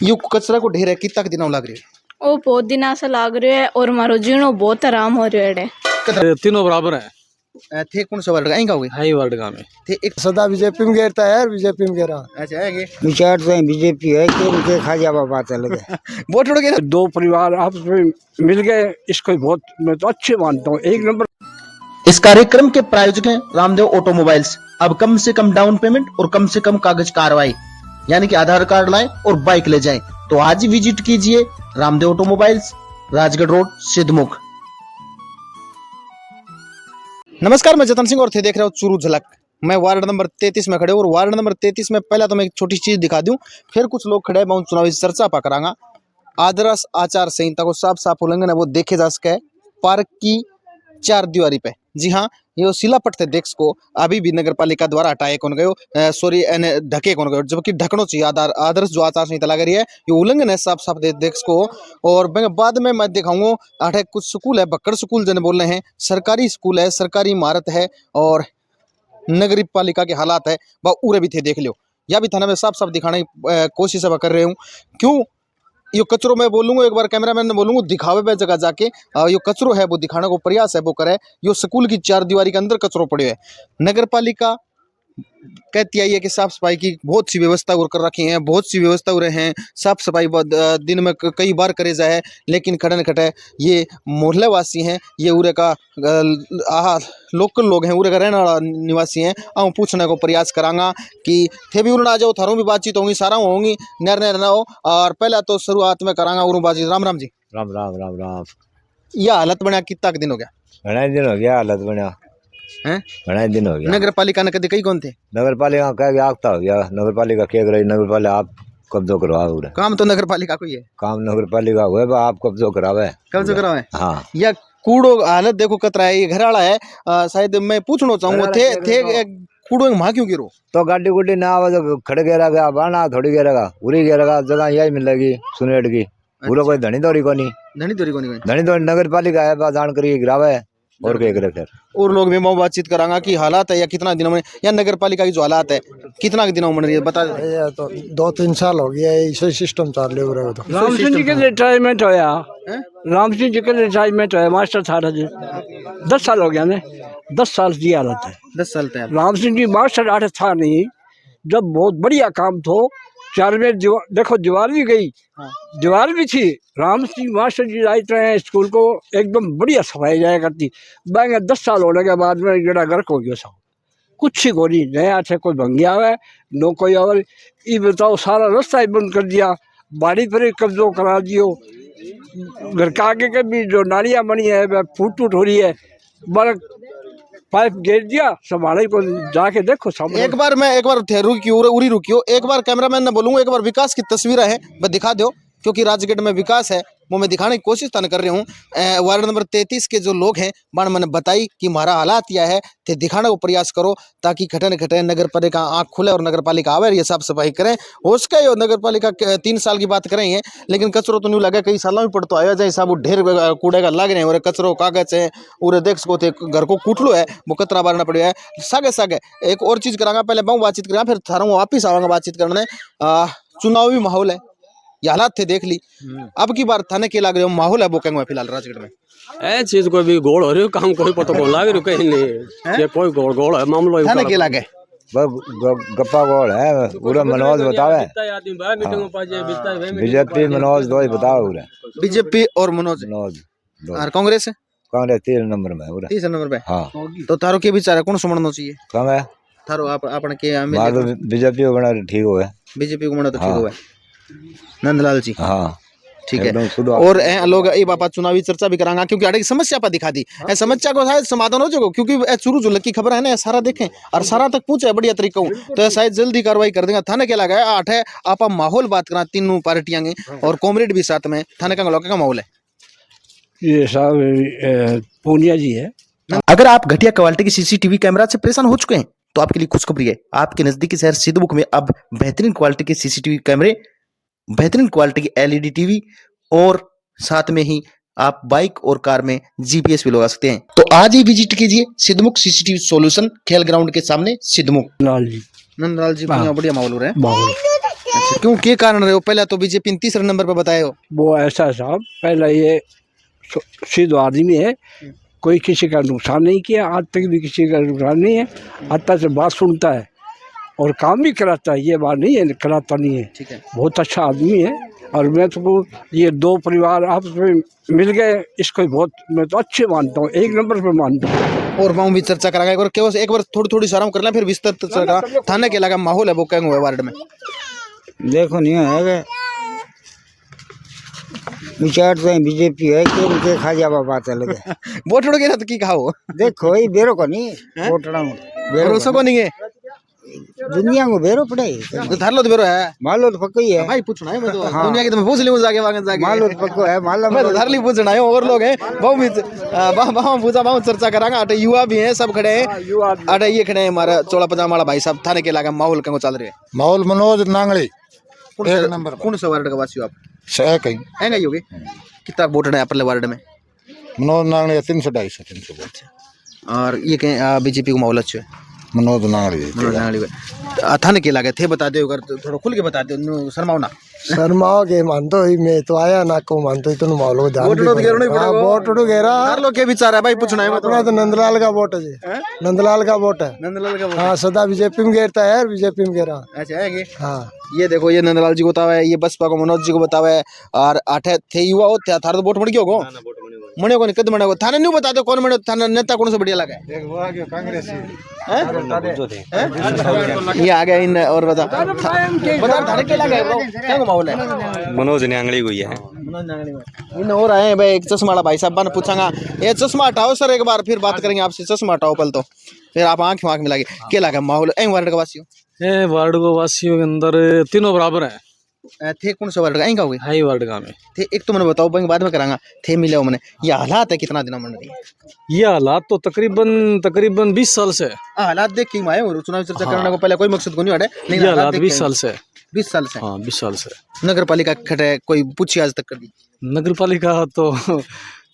यो कचरा को ढेर है कितना दिन लग रही है? ओ बहुत दिन से लाग रहे है और मारो जीणो बहुत आराम हो रहा है। तीनों बराबर है। थे कौन सा वर्ड का आएगा हाई वर्ड का में थे एक सदा बीजेपी में गिरता है, बीजेपी में गिरा। अच्छा आएंगे विचार तो बीजेपी है कि उनके खा जावा बात अलग है। वोट उड़ गए दो परिवार आपस में मिल गए, इसको बहुत मैं तो अच्छे मानता हूँ। एक नंबर। इस कार्यक्रम के प्रायोजक हैं रामदेव ऑटोमोबाइल्स। अब कम से कम डाउन पेमेंट और कम से कम कागज कार्रवाई, यानी कि आधार कार्ड लाएं और बाइक ले जाएं। तो आज ही विजिट कीजिए रामदेव ऑटोमोबाइल्स, राजगढ़ रोड, सिद्धमुख। नमस्कार, मैं जतन सिंह और थे देख रहे हो चुरू झलक। मैं वार्ड नंबर 33 में खड़े हूँ और वार्ड नंबर 33 में पहला तो मैं एक छोटी चीज दिखा दूं, फिर कुछ लोग खड़े हैं चुनावी चर्चा पा करांगा। आदर्श आचार संहिता को साफ साफ उल्लंघन है वो देखे जा सके पार्क की चार दीवारी पे। जी हाँ, ये शिलापट थे डेस्क को अभी भी नगर पालिका द्वारा हटाए कौन गयो, सॉरी ढके कौन गयो, जबकि ढकनो चाहिए। आदर्श जो आचार संहिता लग रही है ये उल्लंघन है साफ साफ डेस्क को। और बाद में मैं दिखाऊंगा आठे कुछ स्कूल है, बक्कड़ स्कूल जने बोल रहे हैं, सरकारी स्कूल है, सरकारी इमारत है और नगरीय पालिका के हालात है वह उरे भी थे देख लो। या भी थाना में साफ साफ दिखाने की कोशिश कर रहे हूँ। क्यों यो कचरो मैं बोलूँगा, एक बार कैमरामैन ने बोलूँगा दिखावे पे जगह जाके यो कचरो है वो दिखाने को प्रयास है वो करे। यो स्कूल की चार दीवारी के अंदर कचरो पड़े है। नगर पालिका कहती आई है कि साफ सफाई की बहुत सी व्यवस्था कर रखी है, बहुत सी व्यवस्था हो रहे हैं, साफ सफाई दिन में कई बार करे जाए, लेकिन खड़न खटे ये मोहल्ले वासी हैं, ये उरे का लोकल लोग हैं, उरे का रहने वाला निवासी हैं। आऊँ पूछने को प्रयास करांगा कि थे भी उन्हें आ जाओ, थारों भी बातचीत होंगी, सारा होंगी, नर ना हो। और पहले तो शुरुआत में करांगा उन्होंने बातचीत। राम राम जी। राम राम राम राम। यह हालत बना कितना दिन हो गया? घना दिन हो गया हालत बना हैं, घना दिन हो गया। नगर पालिका ने कभी कई कौन थे? नगर पालिका कह गया आगता हो गया, नगर पालिका क्या करे, नगर पालिका आप कब्जो करवाओ। काम तो नगर पालिका को ही है, काम नगर पालिका हुए आप कब्जो करावे, कब्जो करावे। हाँ, या कूड़ो हालत देखो कतरा है, ये घर वाला है। शायद मैं पूछना चाहूंगा थे कूड़ो वहां क्यों गिरो? तो गाड़ी गुड्डी ना आवे तो खड़े गिरेगा, बाना थोड़ी गिरेगा, उरी गिरेगा, जगह यही मिलेगी सुनेट की। पूरा कोई धनी दौड़ी को नहीं, धनी दौड़ी नगर पालिका है जान करिए गिरावे और क्या करे फिर। और लोग भी मैं बातचीत करांगा कि हालात है या कितना दिनों में, या नगर पालिका की जो हालात है कितना दिनों में बता। तो 2-3 साल हो गया ऐसे सिस्टम चाल रहे हो। तो राम सिंह जी के रिटायरमेंट होया, राम सिंह जी के रिटायरमेंट होया, मास्टर था जी 10 साल हो गया ने, 10 साल की हालत है। 10 साल तक राम सिंह जी मास्टर आठ था नहीं, जब बहुत बढ़िया काम थो। चार में देखो दीवार भी गई, दीवार भी थी। राम सिंह मास्टर जी आते हैं स्कूल को एकदम बढ़िया सफाई जाया करती। बैंक 10 साल होने के बाद में जरा गर्क हो गया सब कुछ ही गोली नया थे, कोई भंगिया हुआ नो कोई और। ये बताओ सारा रास्ता ही बंद कर दिया, बाड़ी पर ही कब्जो करा दियो। घर का आगे के भी जो नालियाँ बनी है वह फूट हो रही है, बड़ा पाइप घेर दिया, संभाले को जाके देखो सामने। एक बार उरी रुकियो, एक बार कैमरामैन ने बोलूंगा, एक बार विकास की तस्वीरें हैं मैं दिखा दो, क्योंकि राजगढ़ में विकास है वो मैं दिखाने की कोशिश कर रही हूँ। वार्ड नंबर 33 के जो लोग हैं बाण मैंने बताई कि हमारा हालात यह है, थे दिखाने को प्रयास करो ताकि खटे नगर पालिका आँख खुले और नगर पालिका आवे, ये साफ सफाई करें। हो सके नगर पालिका 3 साल की बात करें हैं, लेकिन कचरो तो नहीं लगे, कई सालों में पड़तो आया जाए साबु ढेर कूड़े का लग रहे हैं और कचरो कागज है और देख सको थे घर को कूटलो है वो कतरा बारना पड़े है। सागे एक और चीज करांगा, पहले बहु बातचीत करा फिर थारा वापिस आवांगा बातचीत करने। चुनावी माहौल है, ये हालात थे देख ली। अब की बार थाने के लाग रहे हो माहौल है वो कहेंगे फिलहाल राजगढ़ में ए चीज कोई भी गोल हो रही हो, काम कोई पता को लाग रही कहीं नहीं, ये कोई गोल है मामलो थाने के लागे गप्पा गोल है पूरा। मनोज बतावे बीजेपी मनोज दो ही बताओ पूरा, बीजेपी और मनोज और कांग्रेस है। कांग्रेस 3 नंबर में पूरा, 3 नंबर पे। हाँ, तो तारो के विचार कौन समझना चाहिए? कम है थारो आपन के बीजेपी को बना ठीक हो है, बीजेपी को बना तो ठीक हुआ नंदलाल जी। हाँ ठीक है। और लोग ये बापा चुनावी चर्चा भी करांगा क्योंकि अड़े समस्या पर दिखा दी समस्या को शायद समाधान हो जाएगा, क्योंकि चुरू जुलक की खबर है ना, सारा देखें और सारा तक पूछे बढ़िया तरीका तो शायद जल्दी कार्रवाई कर देंगे। थाने क्या लगा है 8 है आप माहौल बात करा, तीनों पार्टियां और कॉमरेड भी साथ में, थाने का लोग का माहौल है ये साहब पूनिया जी है। अगर आप घटिया क्वालिटी की सीसीटीवी कैमरा से परेशान हो चुके हैं तो आपके लिए खुशखबरी है, आपके नजदीकी शहर सिद्धमुख में अब बेहतरीन क्वालिटी के सीसीटीवी कैमरे, बेहतरीन क्वालिटी की एलईडी टीवी और साथ में ही आप बाइक और कार में जीपीएस भी लगा सकते हैं। तो आज ही विजिट कीजिए सिद्धमुख सीसीटीवी सॉल्यूशन, खेल ग्राउंड के सामने सिद्धमुख। लाल जी नंदलाल जी बढ़िया माहौल हो रहा है। अच्छा, क्यों के कारण रहे हो? पहले तो बीजेपी तीसरे नंबर पर बताए हो। वो ऐसा साहब, पहला ये सीधा आदमी है, कोई किसी का नुकसान नहीं किया, आज तक भी किसी का नुकसान नहीं है, आता से बात सुनता है और काम भी कराता है, ये बात नहीं है कराता नहीं है। ठीक है। बहुत अच्छा आदमी है और मैं तो ये दो परिवार आपस में मिल गए, इसको बहुत मैं तो अच्छे मानता हूँ, एक नंबर पे मानता हूँ। और वहाँ भी चर्चा कराएंगे और केवल एक बार थोड़ी थोड़ी आराम कर लें, फिर विस्तृत चर्चा थाने के लगा माहौल है वो क्या हुआ वार्ड में। देखो नहीं है विचार तो बीजेपी है के खा जावा बात अलग है। वोट उड़ गया तो की खाओ। देखो ये बेरो को नहीं वोटड़ा भरोसा को नहीं है दुनिया को बेरो पड़े तो धर लो तो बेरो है। मान लो तो पक्का ही है भाई पूछना है मैं तो हाँ। दुनिया की तो मैं पूछ ली हूँ जाके वागन जाके। मान लो तो पक्को है मान लो मैं तो धर ली पूछना है और लोग हैं बहुत भी बहुत पूछा बहुत चर्चा करांगा। अटे युवा भी हैं सब खड़े हैं। अटे ये खड़े हैं हमारा चोला पजामा वाला भाई साहब थाने के इलाका माहौल क्या चल रहे हैं। माहौल मनोज नांगली एक नंबर कौन सा वार्ड का वासी हो आप? से कहीं है ही होगी। कितना वोट है अपने वार्ड में? मनोज नांगली 300-250 वोट और ये कहीं बीजेपी को माहौल अच्छा है। मनोज नांगली थाने के लागे थे बता दो अगर थोड़ा खुल के बता दो शर्माओ ना। शर्माओ के मानतो ही मैं तो आया ना को मानतो इतने माहौल को ध्यान वोट उड़ गेरो नहीं पड़ेगा। वोट उड़ गेरा हर लोग के विचार है भाई पूछना है अपना तो नंदलाल का वोट है जी नंदलाल का वोट है। नंदलाल का वोट हाँ सदा बीजेपी में गिरता है बीजेपी में गिरा। अच्छा है हाँ ये देखो ये नंदलाल जी को बतावा है, ये बसपा को मनोज जी को बतावा है और आठे थे युवा हो थारा तो वोट मड़ गयो गो मणे को नहीं कद मणे को थाने नहीं बता दो कौन मणे थाना नेता कौन से बढ़िया लगा है। ये आ गया इन और बता थाने के लगा है क्या माहौल है? मनोज न्यांगली हुई है। इन और आए हैं भाई एक चश्मा वाला भाई साहब बन पूछांगा ये चश्मा हटाओ सर एक बार फिर बात करेंगे आपसे। चश्मा हटाओ पल तो फिर आप आंख में आंख मिला के क्या लगा माहौल ऐ वार्ड का वासियों? ये वार्ड को वासियों के अंदर तीनों बराबर हैं। थे कौन सा वार्ड का का हो गए हाई वार्ड का में थे एक तो मैंने बताओ बैंक बाद में करांगा थे मिले हो मैंने ये हालात है कितना दिन मन रही है ये हालात तो तकरीबन 20 साल से है। हालात देख के आए और चुनाव चर्चा करने को पहले कोई मकसद को नहीं हटे ये हालात 20 साल से है। 20 साल से हाँ 20 साल से। नगर पालिका खटे कोई पूछी आज तक कर दी नगर पालिका तो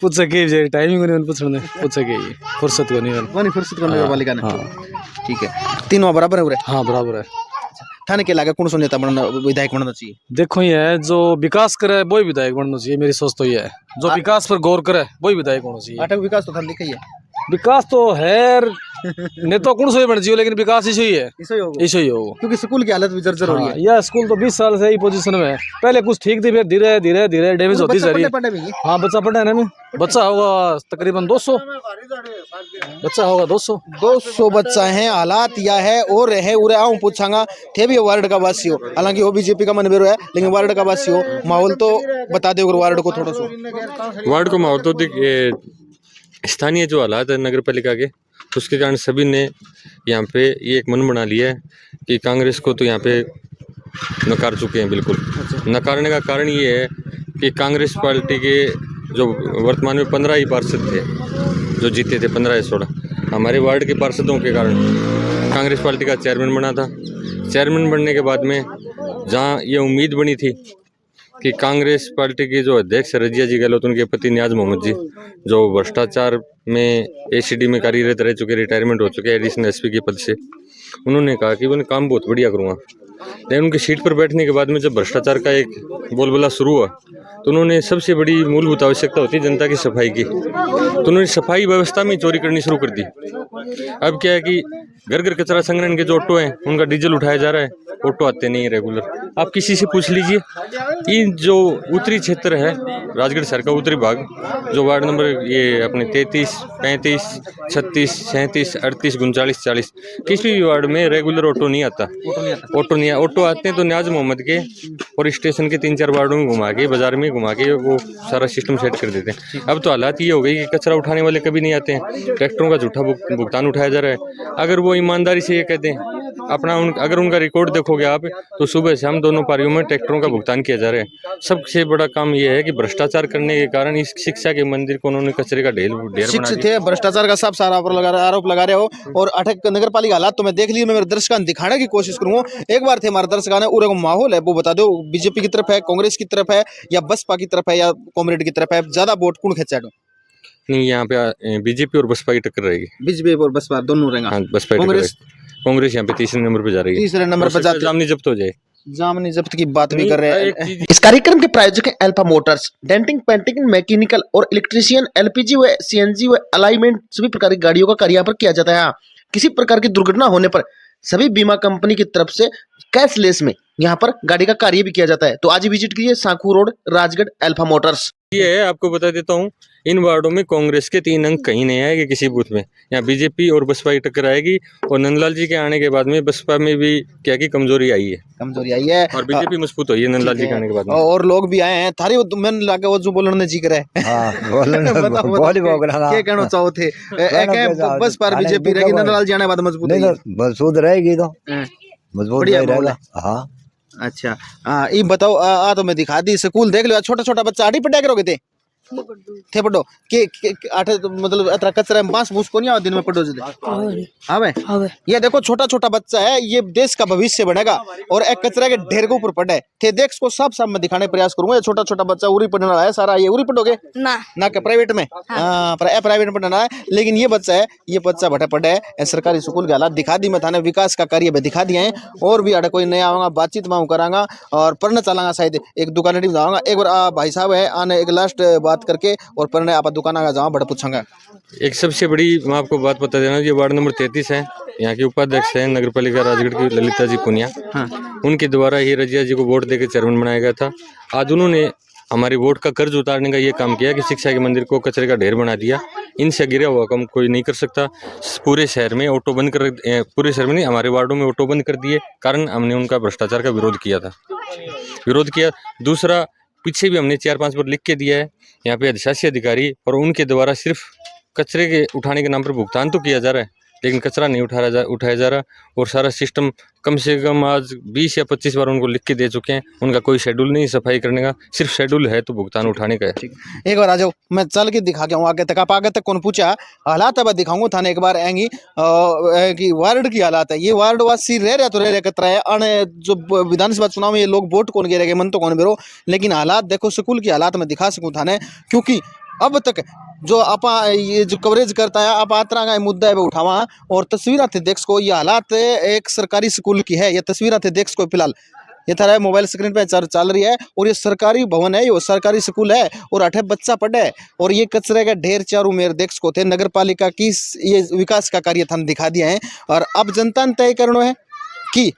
पूछ सके जे टाइमिंग नहीं पूछने पूछ सके फुर्सत को नहीं कौन फुर्सत को नगर पालिका ने। ठीक है तीनों बराबर है उरे। हाँ बराबर है। थाने के लागे कौन सा नेता बनना विधायक बनना चाहिए? देखो ये है जो विकास करे वही विधायक बनना चाहिए। मेरी सोच तो ये है जो विकास पर गौर करे वही विधायक होना चाहिए। अटक विकास तो थाने लिखा ही है। विकास तो है नेता कौन सा बन चाहिए लेकिन विकास इसे ही है इसे ही होगा क्योंकि स्कूल की हालत भी जर्जर हो रही है। यह स्कूल तो 20 साल से ही पोजीशन में है। पहले कुछ ठीक थी फिर धीरे धीरे धीरे डैमेज होती जा रही है। हाँ बच्चा पढ़ा है ना बच्चा होगा तकरीबन 200 बच्चा होगा 200 बच्चा है। हालात यह है और है उरे आऊँ पूछांगा थे भी वार्ड का वासी हो हालांकि वो बीजेपी का मन बेरो है लेकिन वार्ड का वासी हो माहौल तो बता दो वार्ड को थोड़ा सा। वार्ड को माहौल तो स्थानीय जो हालात है नगर पालिका के उसके कारण सभी ने यहाँ पे ये एक मन बना लिया है कि कांग्रेस को तो यहाँ पे नकार चुके हैं। बिल्कुल नकारने का कारण ये है कि कांग्रेस पार्टी के जो वर्तमान में 15 ही पार्षद थे जो जीते थे 15 या 16 हमारे वार्ड के पार्षदों के कारण कांग्रेस पार्टी का चेयरमैन बना था। चेयरमैन बनने के बाद में जहाँ ये उम्मीद बनी थी कि कांग्रेस पार्टी के जो अध्यक्ष रजिया जी गहलोत उनके पति नियाज मोहम्मद जी जो भ्रष्टाचार में एसीडी में कार्यरत रह चुके रिटायरमेंट हो चुके एडिशनल एसपी के पद से उन्होंने कहा कि मैं काम बहुत बढ़िया करूँगा। लेकिन उनकी सीट पर बैठने के बाद में जब भ्रष्टाचार का एक बोलबाला शुरू हुआ तो उन्होंने सबसे बड़ी मूलभूत आवश्यकता होती है जनता की सफाई की तो उन्होंने सफाई व्यवस्था में चोरी करनी शुरू कर दी। अब क्या है कि घर घर कचरा संग्रहण के जो ऑटो हैं उनका डीजल उठाया जा रहा है ऑटो आते नहीं है रेगुलर। आप किसी से पूछ लीजिए इन जो उत्तरी क्षेत्र है राजगढ़ शहर का उत्तरी भाग जो वार्ड नंबर ये अपने 33, 35, 36, 37, 38, 39, 40 किसी भी वार्ड में रेगुलर ऑटो नहीं आता। ऑटो आते हैं तो नियाज मोहम्मद के और स्टेशन के 3-4 वार्डों में घुमा के बाजार में घुमा के वो सारा सिस्टम सेट कर देते हैं। अब तो हालात ये हो गई कि कचरा उठाने वाले कभी नहीं आते हैं ट्रैक्टरों का झूठा भुगतान उठाया जा रहा है। अगर वो ईमानदारी से ये कहते हैं अगर उनका रिकॉर्ड देखोगे आप तो सुबह शाम दोनों पारियों में ट्रैक्टरों का भुगतान किया जा रहा है। सबसे बड़ा काम यह है कि भ्रष्टाचार करने के कारण इस शिक्षा के मंदिर को उन्होंने कचरे का ढेर बना दिया। भ्रष्टाचार का सब सारा आरोप लगा रहे हो और अटक नगर पालिका हालात तो मैं देख ली मैं मेरे दर्शकों दिखाने की कोशिश करूंगा। एक बार थे हमारे दर्शकों ने पूरा माहौल है वो बता दो बीजेपी की तरफ है कांग्रेस की तरफ है या बसपा की तरफ है या कॉमरेड की तरफ है ज्यादा वोट कौन खेचा दो? नहीं यहाँ पे बीजेपी और बसपा की टक्कर रहेगी। बीजेपी और बसपा दोनों रहेंगे। हाँ बसपा कांग्रेस यहाँ पे तीसरे नंबर पे जा रही है। तीसरे नंबर पर जाती जब्त हो जाए जामनी जब्त की बात भी नहीं, कर रहे एक हैं। चीज- इस कार्यक्रम के प्रायोजक हैं alpha Motors, denting, painting, mechanical और इलेक्ट्रीशियन, एलपीजी व सीएनजी व अलाइनमेंट सभी प्रकार की गाड़ियों का कार्य यहाँ पर किया जाता है। किसी प्रकार की दुर्घटना होने पर सभी बीमा कंपनी की तरफ से कैशलेस में यहाँ पर गाड़ी का कार्य भी किया जाता है। तो आज ही विजिट कीजिए सांखू रोड, राजगढ़, अल्फा मोटर्स। ये है, आपको बता देता हूँ, इन वार्डों में कांग्रेस के 3 अंक कहीं नहीं आएंगे किसी बूथ में। यहाँ बीजेपी और बसपा की टक्कर आएगी। और नंदलाल जी के आने के बाद में बसपा में भी क्या की कमजोरी आई है कमजोरी आई है और बीजेपी मजबूत हुई है नंदलाल जी के आने के बाद में। और लोग भी आए हैं थारी मैंने लगा वो जो बोलने जी करे हाँ बोलना बताओ, बोली बताओ, बोल क्या कहना चाहो थे बस पर बीजेपी रहेगी, नंदलाल जी आने के बाद मजबूत नहीं होगी। तो मजबूत रहेगी तो हाँ, मजबूत बढ़िया नहीं माहौल रहेगा। हाँ अच्छा हाँ ये बताओ आ तो मैं दिखा दी स्कूल देख लो, छोटा छोटा बच्चा आड़ी पढ़ाया करोगे थे पढ़ो के आठ मतलब अतरा कचरा में बांस भूस को नहीं आओ दिन में पढ़ो हाँ ये देखो छोटा छोटा बच्चा है, ये देश का भविष्य बनेगा और एक कचरा के ढेर के ऊपर पढ़े थे। देख को सब सब मैं दिखाने का प्रयास करूंगा। ये छोटा छोटा बच्चा उरी पढ़ने वाला है सारा, ये उरी पढ़ोगे ना के प्राइवेट में? हाँ प्राइवेट में पढ़ना है। लेकिन ये बच्चा है, ये बच्चा भटे पढ़े है सरकारी स्कूल के हालात दिखा दी मैं थाने, विकास का कार्य भी दिखा दिया है। और भी अड़े कोई नया आऊंगा बातचीत में करांगा और पढ़ना चलांगा, शायद एक दुकान जाऊंगा। एक बार भाई साहब है आने एक लास्ट बात करके और पढ़ने आप दुकान आगे जाऊँ बड़ा पूछूंगा। एक सबसे बड़ी मैं आपको बात बता देना, ये वार्ड नंबर 33 है, यहाँ के उपाध्यक्ष हैं नगर पालिका राजगढ़ की ललिता जी पुनिया। उनके द्वारा ही रजिया जी को वोट देकर चेयरमैन बनाया गया था। आज उन्होंने हमारे वोट का कर्ज उतारने का ये काम किया कि शिक्षा के मंदिर को कचरे का ढेर बना दिया। इनसे गिरा हुआ काम कोई नहीं कर सकता। पूरे शहर में ऑटो बंद कर, पूरे शहर में नहीं, हमारे वार्डों में ऑटो बंद कर दिए, कारण हमने उनका भ्रष्टाचार का विरोध किया। दूसरा, पीछे भी हमने 4-5 बार लिख के दिया है यहाँ पे अधिशासी अधिकारी, और उनके द्वारा सिर्फ कचरे के उठाने के नाम पर भुगतान तो किया जा रहा है, लेकिन कचरा नहीं उठाया जा रहा। और सारा सिस्टम कम से कम आज 20 या 25 बार उनको लिख के दे चुके हैं। उनका कोई शेड्यूल नहीं सफाई करने का, सिर्फ शेड्यूल है तो भुगतान उठाने का है। एक बार आ जाओ, मैं चल के दिखा के हूँ आगे तक। आप आगे तक कौन पूछा हालात अब दिखाऊंगा थाने एक बार आएंगी कि वार्ड की हालात है। ये वार्ड वासी रह रहा तो रह कतरा है आने जो विधानसभा चुनाव में ये लोग वोट कौन गिरेगा मन तो कौन बेरो, लेकिन हालात देखो स्कूल की हालात में दिखा सकूँ थाने। क्योंकि अब तक जो आपा ये जो कवरेज करता है आप आतरा का मुद्दा है वो उठावा और तस्वीर थे देख को। ये हालात एक सरकारी स्कूल की है, ये तस्वीर थे देख को फिलहाल ये थारा मोबाइल स्क्रीन पे चल रही है। और ये सरकारी भवन है, ये सरकारी स्कूल है और 8 बच्चा पढ़े है। और ये कचरे का ढेर चारों मेरे देख को थे। नगर पालिका की ये विकास का कार्य थाने दिखा दिया है और अब जनता ने तय करना है कि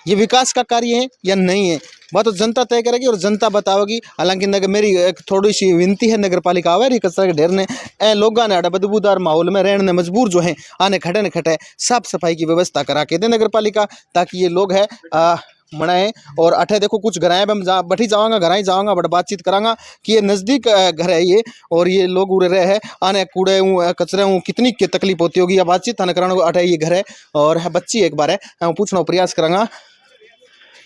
ये विकास का कार्य है या नहीं है। वह तो जनता तय करेगी और जनता बताओगी। हालांकि नगर मेरी एक थोड़ी सी विनती है नगर पालिका आवे कचरा के ढेर ने लोगों ने बदबूदार माहौल में रहने मजबूर जो है आने खड़े न खटे साफ सफाई की व्यवस्था करा के दे नगर पालिका, ताकि ये लोग है मनाए। और अठे देखो कुछ घर मैं बैठी जाऊँगा, घर ही जाऊँगा बड़ा बातचीत करांगा कि ये नज़दीक घर है ये और ये लोग उड़े रहे हैं आने कूड़े कचरे कितनी की तकलीफ होती होगी या बातचीत थाने कराना। अठे ये घर है और बच्ची एक बार है पूछना प्रयास करांगा।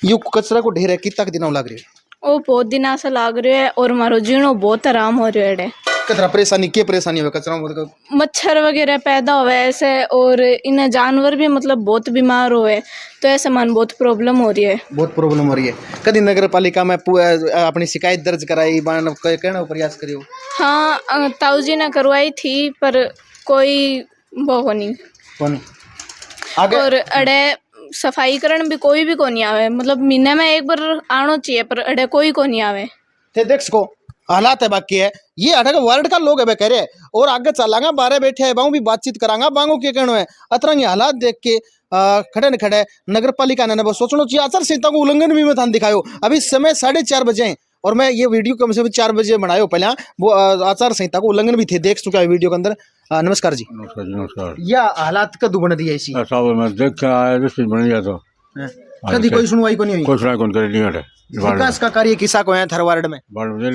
ये कचरा को ढेर है कितना दिनों लग रही है? ओ बहुत दिन से लाग रहे है और मारो जीणो बहुत आराम हो रहा है। कितना परेशानी के परेशानी हो कचरा मच्छर वगैरह पैदा हुआ है ऐसे और इन जानवर भी मतलब बहुत बीमार हुए, तो ऐसे मन बहुत प्रॉब्लम हो रही है। बहुत प्रॉब्लम हो रही है। कभी नगर पालिका में अपनी शिकायत दर्ज कराई कहना प्रयास करियो? हाँ ताऊ जी ने करवाई थी पर कोई वो नहीं आगे और अड़े सफाई करण भी कोई भी को नहीं आवे, मतलब महीने में एक बार आना चाहिए पर अड़े कोई को नहीं आवे। थे देख सको हालात है बाकी है ये अठा वार्ड का लोग है कह रहे और आगे चलांगा बारह बैठे है बाहू भी बातचीत करांगा बांगो के कहना है अतरंगी हालात देख के खड़े न खड़े नगर पालिका ने बस सोचना चाहिए। आचार संहिता को उल्लंघन भी मैं थान दिखायो। अभी समय 4:30 बजे है और मैं ये वीडियो कम से कम 4 बजे बनायो पहले वो आचार संहिता को उल्लंघन भी थे देख चुका है वीडियो के अंदर। नमस्कार जी। नमस्कार। या हालात कदू बन दी ऐसी मैं देख के आया बन गया तो कभी कोई सुनवाई को नहीं हुई? कोई सुनाई कौन करे नहीं हटे विकास का कार्य किसा को है थर वार्ड में? सामने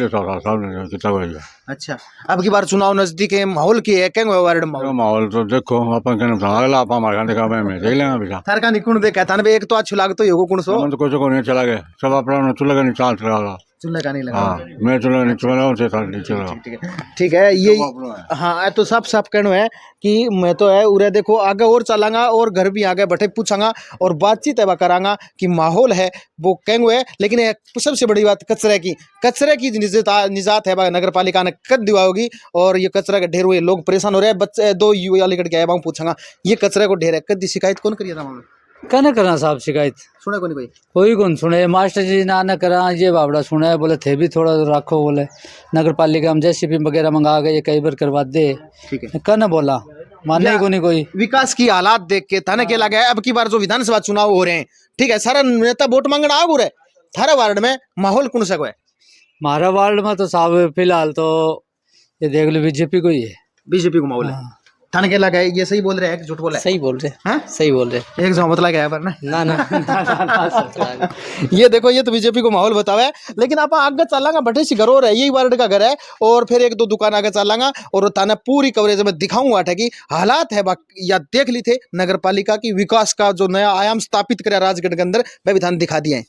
कितना को है। अच्छा अब की बार चुनाव नजदीक है माहौल की है क्या वार्ड में माहौल तो देखो अपन कहना अगला आप हमारे खाने का मैं देख लेंगे अभी थर का निकुण देखा था एक तो अच्छी लागत तो कौन सो तो कुछ को नहीं चला गया सब अपना चूल्हा का नहीं चाल चला चूल्हे का नहीं लगा। हाँ मैं चूल्हा नहीं चला ठीक है ये हाँ तो सब कहना है कि मैं तो है उरे देखो आगे और चलांगा और घर भी आगे बैठे पूछांगा और बातचीत है करांगा कि माहौल है वो कहेंगे। लेकिन सबसे बड़ी बात कचरे की निजात है नगर पालिका ने कद दिवाओगी और ये कचरा का ढेर हुए लोग परेशान हो रहे हैं। बच्चे 2 युवा लेकर के आए पूछांगा ये कचरे को ढेर है कद शिकायत कौन करिए था कहना करा साहब शिकायत सुने को नहीं कोई कौन सुने मास्टर जी ना न करा ये बाबड़ा सुना है बोले थे भी थोड़ा रखो बोले नगर पालिका में जेसीबी वगैरह मंगा गए कई बार करवा दे ठीक है कहना बोला मानने ही को नहीं कोई विकास की हालात देख के थाने के लगा है। अब की बार जो विधानसभा चुनाव हो रहे हैं, ठीक है, सारा नेता वोट मांगना आ रहे, थारा वार्ड में माहौल कौन सा है? हमारा वार्ड में तो साहब फिलहाल तो ये देख लो बीजेपी को ही है। बीजेपी को माहौल है। थाने के लगा है, ये सही बोल रहे हैं कि झूठ बोल रहे हैं? सही बोल रहे हाँ? सही बोल रहे एक जो मतलब है पर ना ना ये देखो, ये तो बीजेपी को माहौल बतावा है। लेकिन आप आगे चलांगा बटे सी घर है, यही वार्ड का घर है, और फिर एक दो दुकान आगे चलांगा और थाना पूरी कवरेज में दिखाऊंगा कि हालात है या देख ली थे नगर पालिका की विकास का जो नया आयाम स्थापित करे राजगढ़ के अंदर, वह भी थाने दिखा दिए हैं।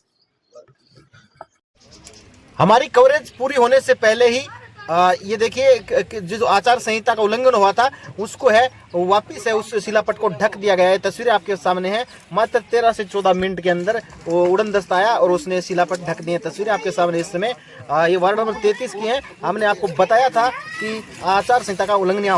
हमारी कवरेज पूरी होने से पहले ही ये देखिए जो आचार संहिता का उल्लंघन हुआ था उसको है वापिस है उस शिलापट को ढक दिया गया है। तस्वीरें आपके सामने हैं। मात्र 13 से 14 मिनट के अंदर वो उड़न दस्ता आया और उसने शिलापट ढक दिए। तस्वीरें आपके सामने इस समय ये वार्ड नंबर 33 की हैं। हमने आपको बताया था कि आचार संहिता का उल्लंघन यहाँ